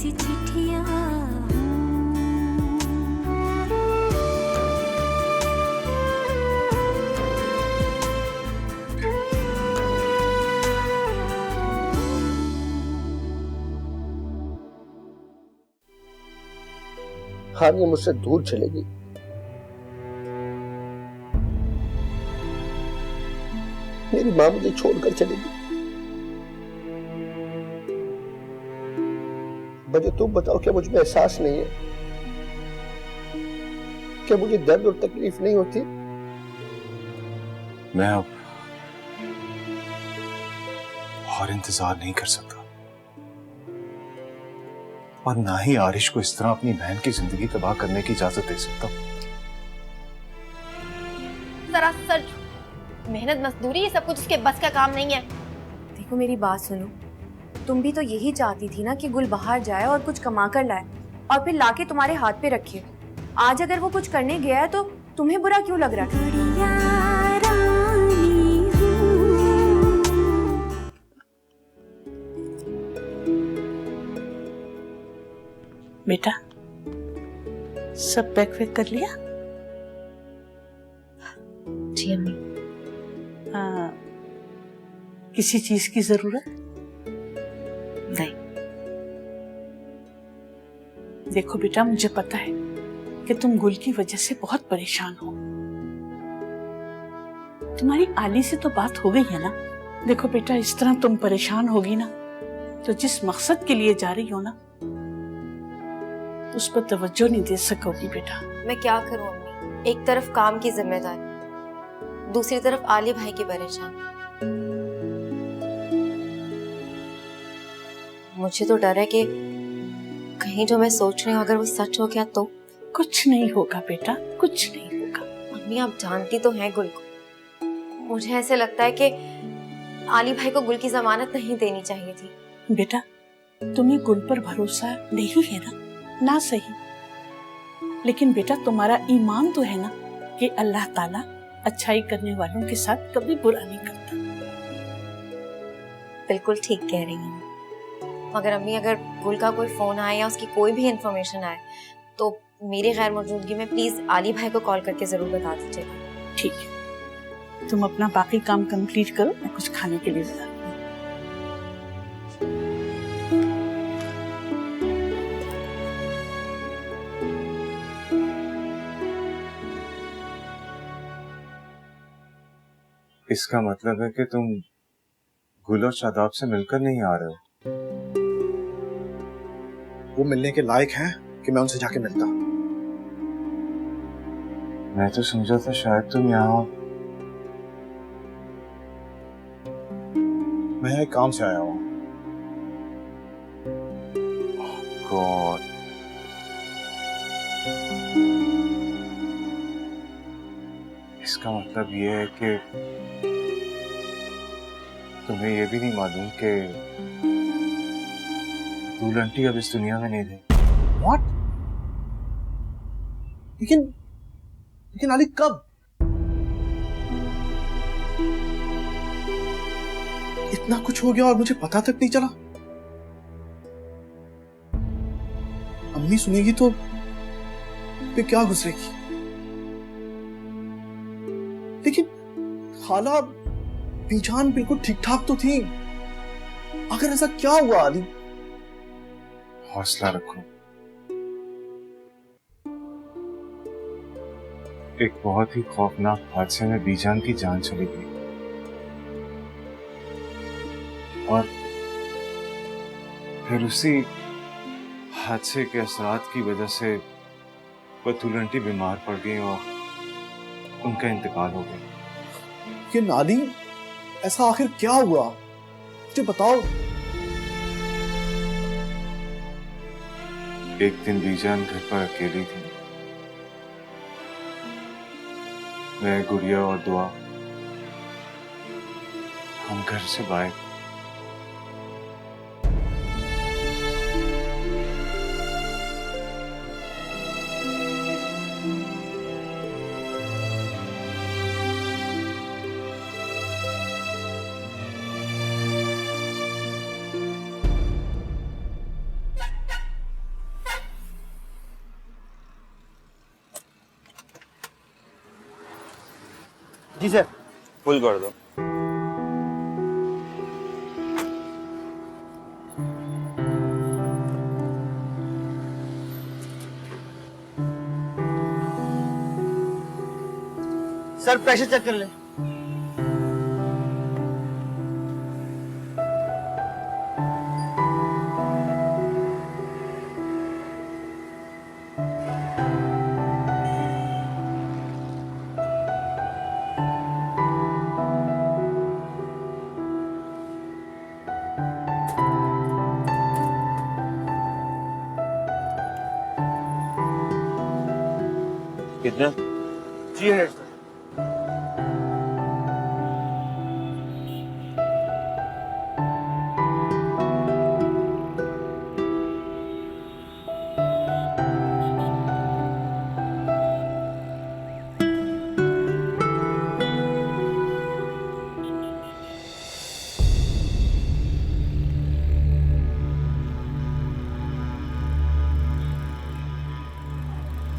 सी चिट्ठियां हाँ, ये मुझसे दूर चलेगी, मेरी माँ मुझे छोड़कर चलेगी। मुझे तुम बताओ, क्या मुझ में एहसास नहीं है? क्या मुझे दर्द और तकलीफ नहीं होती? मैं अब और इंतजार नहीं कर सकता, और ना ही आरिश को इस तरह अपनी बहन की जिंदगी तबाह करने की इजाजत दे सकता। सरासर मेहनत मजदूरी ये सब कुछ उसके बस का काम नहीं है। देखो मेरी बात सुनो, तुम भी तो यही चाहती थी ना कि गुल बाहर जाए और कुछ कमा कर लाए और फिर लाके तुम्हारे हाथ पे रखे। आज अगर वो कुछ करने गया है तो तुम्हें बुरा क्यों लग रहा है? बेटा सब पैक वैक कर लिया? जी अम्मी। किसी चीज की जरूरत? नहीं। देखो बेटा, मुझे पता है कि तुम गुल की वजह से बहुत परेशान हो। तुम्हारी आली से तो बात हो गई है ना? देखो बेटा, इस तरह तुम परेशान होगी ना तो जिस मकसद के लिए जा रही हो ना उस पर तवज्जो नहीं दे सकोगी बेटा। मैं क्या करूं अम्मी, एक तरफ काम की जिम्मेदारी, दूसरी तरफ आली भाई की परेशानी। मुझे तो डर है कि कहीं जो मैं सोच रही हूँ अगर वो सच हो गया तो। कुछ नहीं होगा बेटा, कुछ नहीं होगा। अम्मी आप जानती तो हैं गुल को, मुझे ऐसे लगता है कि आली भाई को गुल की जमानत नहीं देनी चाहिए थी। बेटा तुम्हें गुल पर भरोसा नहीं है ना? ना सही, लेकिन बेटा तुम्हारा ईमान तो है ना कि अल्लाह ताला अच्छाई करने वालों के साथ कभी बुरा नहीं करता। बिल्कुल ठीक कह रही हैं, मगर अम्मी अगर गुल का कोई फोन आए या उसकी कोई भी इंफॉर्मेशन आए तो मेरी गैर मौजूदगी में प्लीज आली भाई को कॉल करके जरूर बता दीजिएगा। ठीक है, तुम अपना बाकी काम कंप्लीट करो, मैं कुछ खाने के लिए बता। इसका मतलब है कि तुम गुल और शादाब से मिलकर नहीं आ रहे हो? वो मिलने के लायक हैं कि मैं उनसे जाके मिलता। मैं तो समझा था शायद तुम यहाँ। मैं यहाँ एक काम से आया हूँ। गॉड, इसका मतलब ये है कि तुम्हें ये भी नहीं मालूम कि दूल आंटी अब इस दुनिया में नहीं रही। What? लेकिन अली कब? इतना कुछ हो गया और मुझे पता तक नहीं चला। अम्मी सुनेगी तो फिर क्या गुजरेगी। लेकिन खाला बीजान बिल्कुल ठीक ठाक तो थी। अगर ऐसा क्या हुआ अली? हौसला रखो, एक बहुत ही खौफनाक हादसे में बीजान की जान चली गई और फिर उसी हादसे के असरात की वजह से बतूल आंटी बीमार पड़ गई और उनका इंतकाल हो गया। ये नाली, ऐसा आखिर क्या हुआ? मुझे बताओ। एक दिन बीजान घर पर अकेली थी। मैं, गुड़िया और दुआ हम घर से बाहर। जी सर। फुल कर दो। सर प्रेशर चेक कर ले। कितना? 300 सर।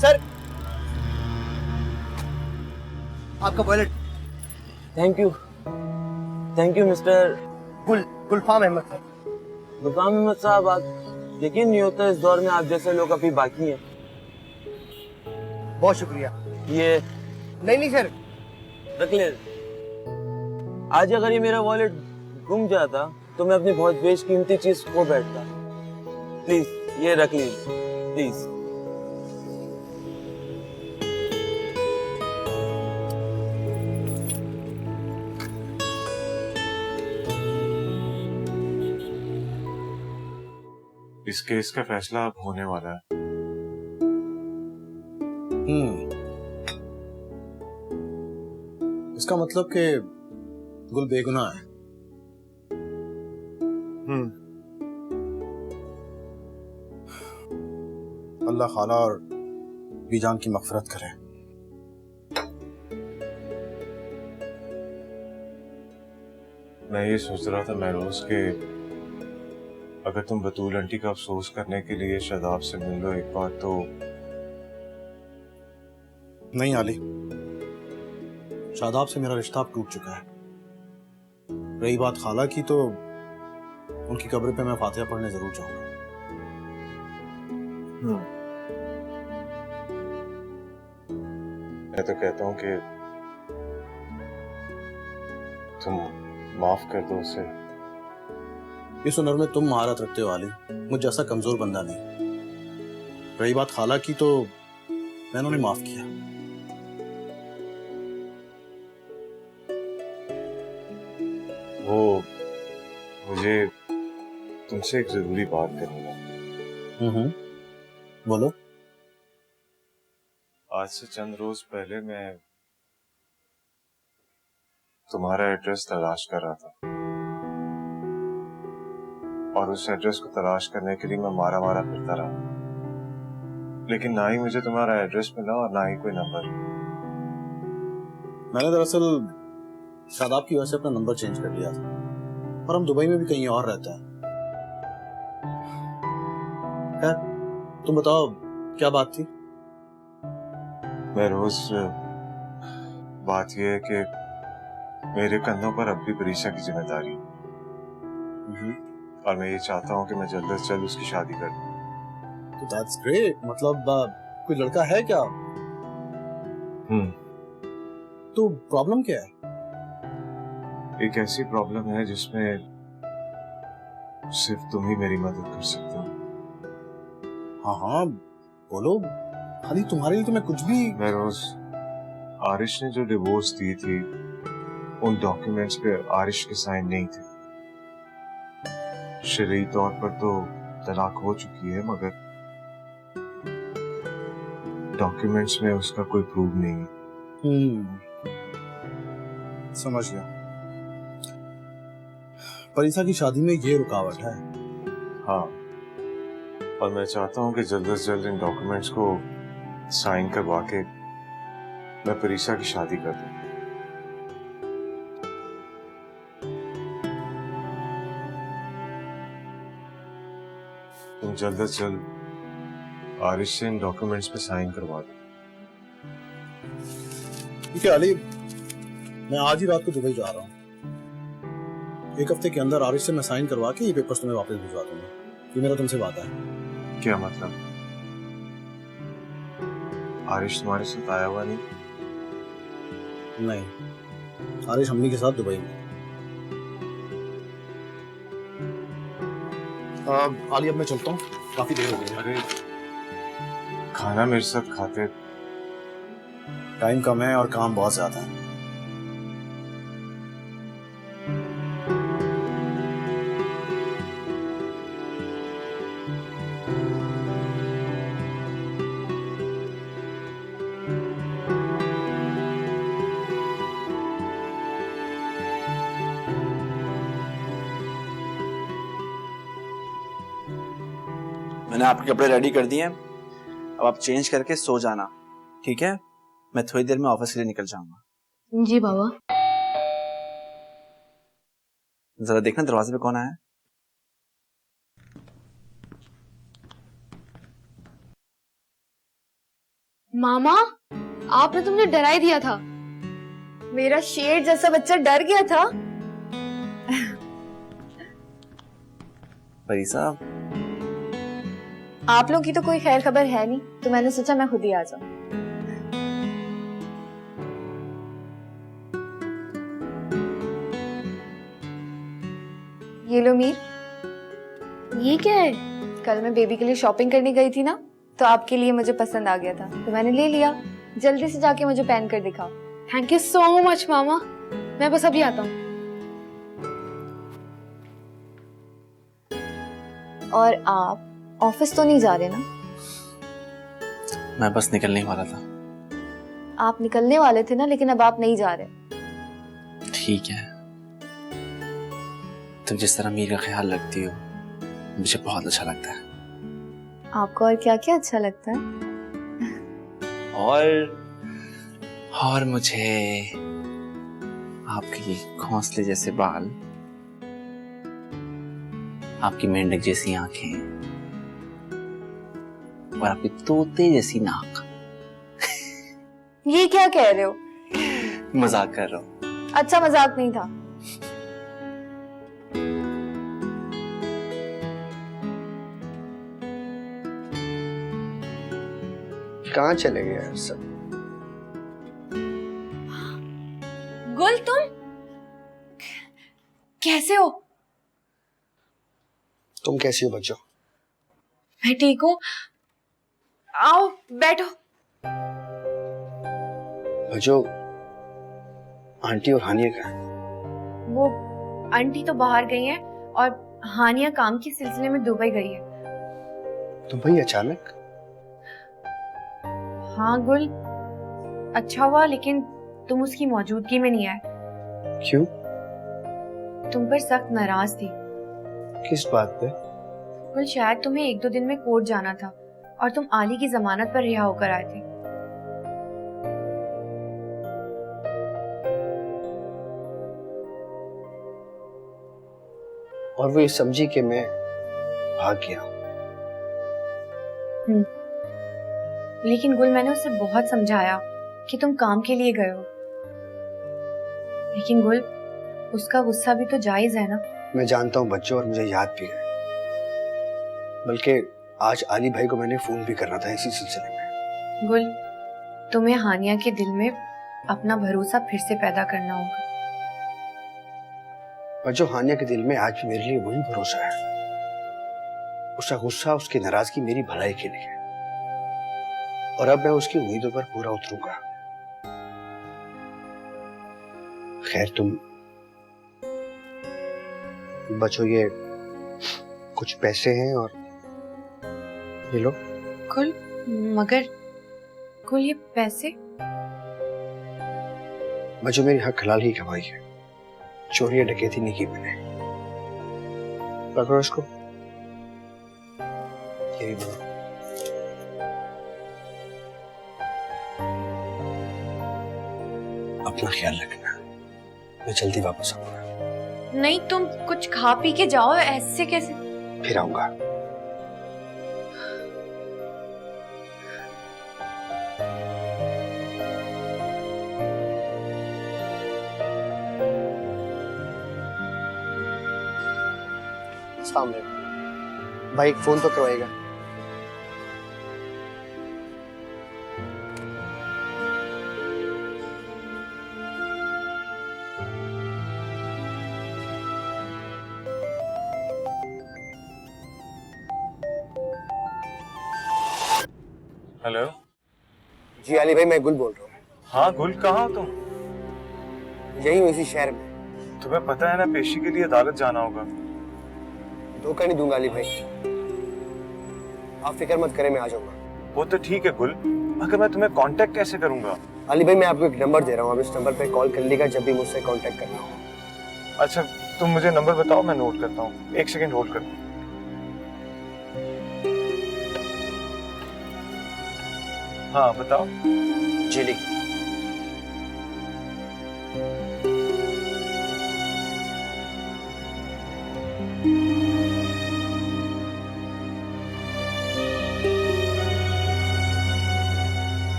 सर आपका wallet. Thank you mister Gulfam Ahmad sir. Gulfam Ahmad साहब। आप यकीन नहीं होता इस दौर में आप जैसे लोग अभी बाकी हैं। बहुत शुक्रिया। ये नहीं सर। रख ले। आज अगर ये मेरा वॉलेट गुम जाता तो मैं अपनी बहुत बेशकीमती चीज खो बैठता। प्लीज ये रख लीजिए प्लीज। इस केस का फैसला अब होने वाला है। इसका मतलब कि गुल बेगुनाह है। अल्लाह खाला और बीजान की मगफरत करे। मैं ये सोच रहा था महरोज के अगर तुम बतूल आंटी का अफसोस करने के लिए शादाब से मिल लो एक बार तो। नहीं आली, शादाब से मेरा रिश्ता अब टूट चुका है। रही बात खाला की तो उनकी कब्र पे मैं फातिहा पढ़ने जरूर जाऊंगा। मैं तो कहता हूँ कि तुम माफ कर दो उसे। इस हुनर में तुम महारत रखते हो आली, मुझ जैसा कमजोर बंदा नहीं। रही बात खाला की तो मैंने उन्हें माफ किया। वो मुझे तुमसे एक जरूरी बात करनी है। बोलो। आज से चंद रोज पहले मैं तुम्हारा एड्रेस तलाश कर रहा था और उस एड्रेस को तलाश करने के लिए मैं मारा मारा फिरता रहा, लेकिन ना ही मुझे तुम्हारा एड्रेस मिला और ना ही कोई नंबर। मैंने दरअसल शादाब की वजह से अपना नंबर चेंज कर लिया था और हम दुबई में भी कहीं और रहते हैं। खैर तुम बताओ क्या बात थी? मैं रोज बात यह है कि मेरे कंधों पर अब भी परीक्षा की जिम्मेदारी है और मैं ये चाहता हूँ कि मैं जल्द से जल्द उसकी शादी कर दूं। तो दैट्स ग्रेट। मतलब कोई लड़का है क्या? तो प्रॉब्लम क्या है? एक ऐसी प्रॉब्लम है जिसमें सिर्फ तुम ही मेरी मदद कर सकते हो। हाँ बोलो, खाली तुम्हारे लिए तो मैं कुछ भी। मैं रोज आरिश ने जो डिवोर्स दी थी उन डॉक्यूमेंट्स पे आरिश के साइन नहीं थे। शरई तौर पर तो तलाक हो चुकी है मगर डॉक्यूमेंट्स में उसका कोई प्रूफ नहीं है। समझ गया। परिसा की शादी में ये रुकावट है। हाँ, और मैं चाहता हूँ कि जल्द से जल्द इन डॉक्यूमेंट्स को साइन करवा के मैं परिसा की शादी कर दूं। तुम जल्द से जल्द आरिश से इन डॉक्यूमेंट्स पे साइन करवा दो। ठीक है अली, मैं आज ही रात को दुबई जा रहा हूँ। 1 हफ्ते के अंदर आरिश से मैं साइन करवा के ये पेपर्स तुम्हें वापस भिजवा दूंगा। ये मेरा तुमसे वादा है। क्या मतलब? आरिश तुम्हारे साथ आया हुआ नहीं? नहीं, आरिश अम्मी के साथ दुबई में। आली अब मैं चलता हूँ, काफी देर हो गई है। अरे खाना मेरे साथ खाते। टाइम कम है और काम बहुत ज्यादा है। मैंने आपके कपड़े रेडी कर दिए हैं, अब आप चेंज करके सो जाना, ठीक है? मैं थोड़ी देर में ऑफिस के लिए निकल जाऊंगा। जी बाबा। जरा देखना दरवाजे पे कौन आया है। मामा, आपने तुमने डरा ही दिया था। मेरा शेर जैसा बच्चा डर गया था। परी साहब, आप लोगों की तो कोई खैर खबर है नहीं, तो मैंने सोचा मैं खुद ही आ जाऊं। ये लो मीर। ये क्या है? कल मैं बेबी के लिए शॉपिंग करने गई थी ना, तो आपके लिए मुझे पसंद आ गया था, तो मैंने ले लिया। जल्दी से जाके मुझे पहन कर दिखाओ। थैंक यू सो मच मामा, मैं बस अभी आता हूँ। और आप ऑफिस तो नहीं जा रहे ना? मैं बस निकलने वाला था। आप निकलने वाले थे ना, लेकिन अब आप नहीं जा रहे। ठीक है, तुम जिस तरह मीर का ख्याल रखती हो मुझे बहुत अच्छा लगता है। आपको और क्या क्या अच्छा लगता है? और मुझे आपके घोंसले जैसे बाल, आपकी मेंढक जैसी आंखें और आपकी तोते जैसी नाक। ये क्या कह रहे हो? मजाक कर रहा हूँ। अच्छा मजाक नहीं था। कहाँ चले गए यार सब? गुल, तुम कैसे हो? तुम कैसी हो बच्चों? मैं ठीक हूँ। आओ बैठो। बच्चों, आंटी और हानिया कहाँ हैं? वो आंटी तो बाहर गई हैं और हानिया काम के सिलसिले में दुबई गई है। तुम भाई अचानक? हाँ गुल, अच्छा हुआ लेकिन तुम उसकी मौजूदगी में नहीं आए। क्यों? तुम पर सख्त नाराज थी। किस बात पे? गुल, शायद तुम्हें 1-2 दिन में कोर्ट जाना था और तुम आली की जमानत पर रिहा होकर आए थे। और वो ये समझी कि मैं भाग गया। लेकिन गुल, मैंने उसे बहुत समझाया कि तुम काम के लिए गए हो। लेकिन गुल, उसका गुस्सा भी तो जायज है ना। मैं जानता हूँ बच्चों, और मुझे याद भी है। बल्कि आज आली भाई को मैंने फोन भी करना था इसी सिलसिले में। गुल, तुम्हें हानिया के दिल में अपना भरोसा फिर से पैदा करना होगा। बच्चों, हानिया के दिल में आज भी मेरे लिए वही भरोसा है। उसका गुस्सा, उसकी नाराजगी मेरी भलाई के लिए, और अब मैं उसकी उम्मीदों पर पूरा उतरूंगा। खैर, तुम बच्चों, ये कुछ पैसे हैं और ये लो। गुल, मगर गुल, ये पैसे? बच्चों, मेरी हक हलाल ही कमाई है, चोरी या डकैती नहीं की मैंने। पकड़ो इसको। यही लो। अपना ख्याल रखना, मैं जल्दी वापस आऊंगा। नहीं, तुम कुछ खा पी के जाओ, ऐसे कैसे? फिर आऊंगा। सामने भाई फोन तो करवाएगा। हेलो। जी अली भाई, मैं गुल बोल रहा हूँ। हाँ गुल, कहाँ हो तुम? यही हूँ, इसी शहर में। तुम्हें पता है ना, पेशी के लिए अदालत जाना होगा। धोखा नहीं दूंगा अली भाई, आप फिक्र मत करें, मैं आ जाऊंगा। वो तो ठीक है गुल, मगर मैं तुम्हें कांटेक्ट कैसे करूंगा? अली भाई, मैं आपको एक नंबर दे रहा हूँ, आप इस नंबर पे कॉल कर लीजिएगा जब भी मुझसे कांटेक्ट करना हो। अच्छा तुम मुझे नंबर बताओ, मैं नोट करता हूँ। 1 सेकंड होल्ड कर। हाँ बताओ। जी लिख।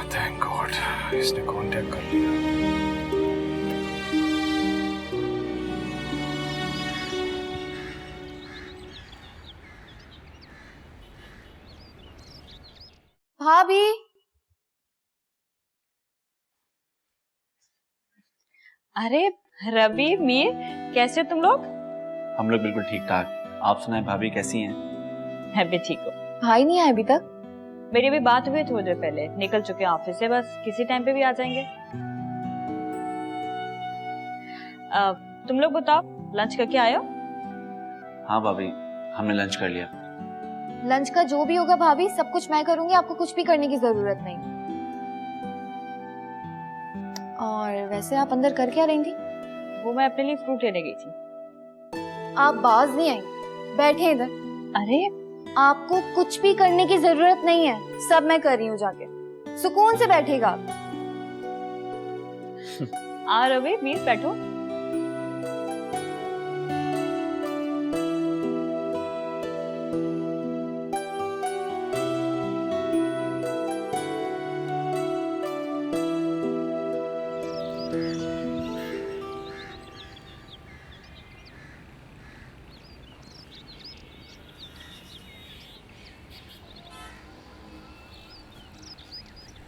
थैंक गॉड, इसने कांटेक्ट कर लिया। भाभी, अरे रवि, मीर, कैसे हो तुम लोग? हम लोग बिल्कुल ठीक ठाक। आप सुनाएं भाभी, कैसी हैं? मैं भी ठीक हूँ। भाई नहीं आए अभी तक? मेरी अभी बात हुई थोड़ी देर पहले, निकल चुके हैं ऑफिस से, बस किसी टाइम पे भी आ जाएंगे। तुम लोग बताओ, लंच करके आए हो? हाँ भाभी, हमने लंच कर लिया। लंच का जो भी होगा भाभी, सब कुछ मैं करूंगी, आपको कुछ भी करने की जरूरत नहीं। और वैसे आप अंदर कर क्या रही थी? वो मैं अपने लिए फ्रूट लेने गई थी। आप बाज नहीं आई, बैठे इधर। अरे आपको कुछ भी करने की जरूरत नहीं है, सब मैं कर रही हूँ, जाके सुकून से बैठेगा आप। आ रवि, मीर, बैठो।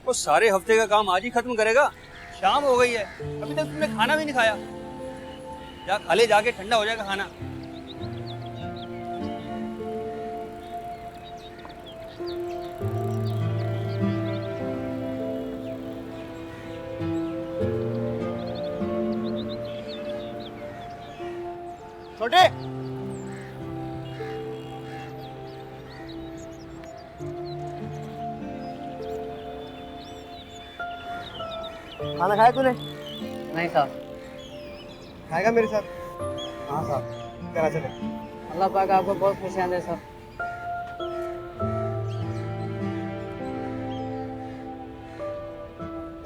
वो सारे हफ्ते का काम आज ही खत्म करेगा? शाम हो गई है, अभी तक तुमने खाना भी नहीं खाया। जा खा ले, जाके ठंडा हो जाएगा खाना। छोटे, खाना खाया तूने? नहीं साहब। खाएगा मेरे साथ? हाँ साहब, करा चले। अल्लाह पाक आपको बहुत खुशियाँ दे साहब।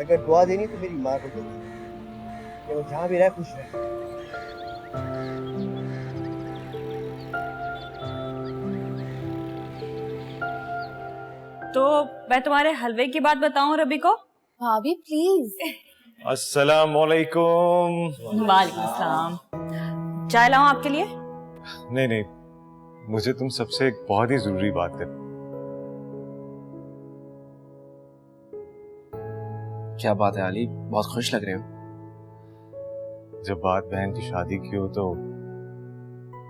अगर दुआ देनी तो मेरी माँ को दे, कि वो जहाँ भी रहे खुश रहे। तो मैं तुम्हारे हलवे की बात बताऊं रवि को? भाभी प्लीज। अस्सलाम वालेकुम। वालेकुम सलाम। चाय लाऊं आपके लिए? नहीं नहीं, मुझे तुम सबसे एक बहुत ही जरूरी बात कर। क्या बात है अली, बहुत खुश लग रहे हो। जब बात बहन की शादी की हो तो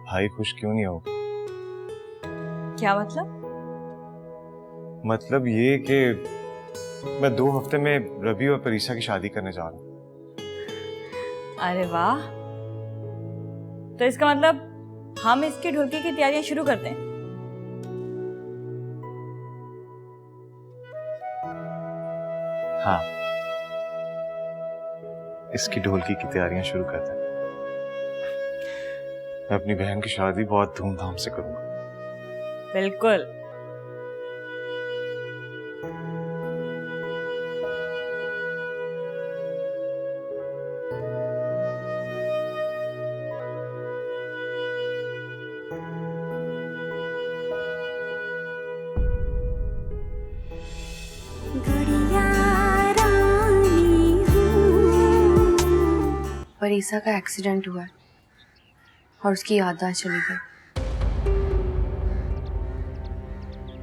भाई खुश क्यों नहीं हो? क्या मतलब? मतलब ये कि मैं 2 हफ्ते में रवि और परीक्षा की शादी करने जा रहा हूँ। अरे वाह, तो इसका मतलब हम इसकी ढुलकी की तैयारियां शुरू करते हैं। हाँ, इसकी ढोलकी की तैयारियां शुरू करते हैं। मैं अपनी बहन की शादी बहुत धूमधाम से करूंगा। बिल्कुल। आलिसा का एक्सीडेंट हुआ है और उसकी याददाश्त चली गई।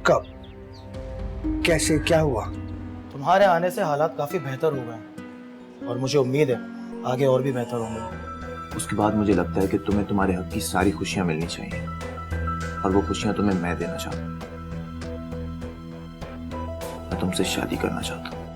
कब? कैसे? क्या हुआ? तुम्हारे आने से हालात काफी बेहतर हो गए हैं और मुझे उम्मीद है आगे और भी बेहतर होंगे। उसके बाद मुझे लगता है कि तुम्हें तुम्हारे हक की सारी खुशियां मिलनी चाहिए और वो खुशियां तुम्हें मैं देना चाहता हूं। मैं तुमसे शादी करना चाहता हूं।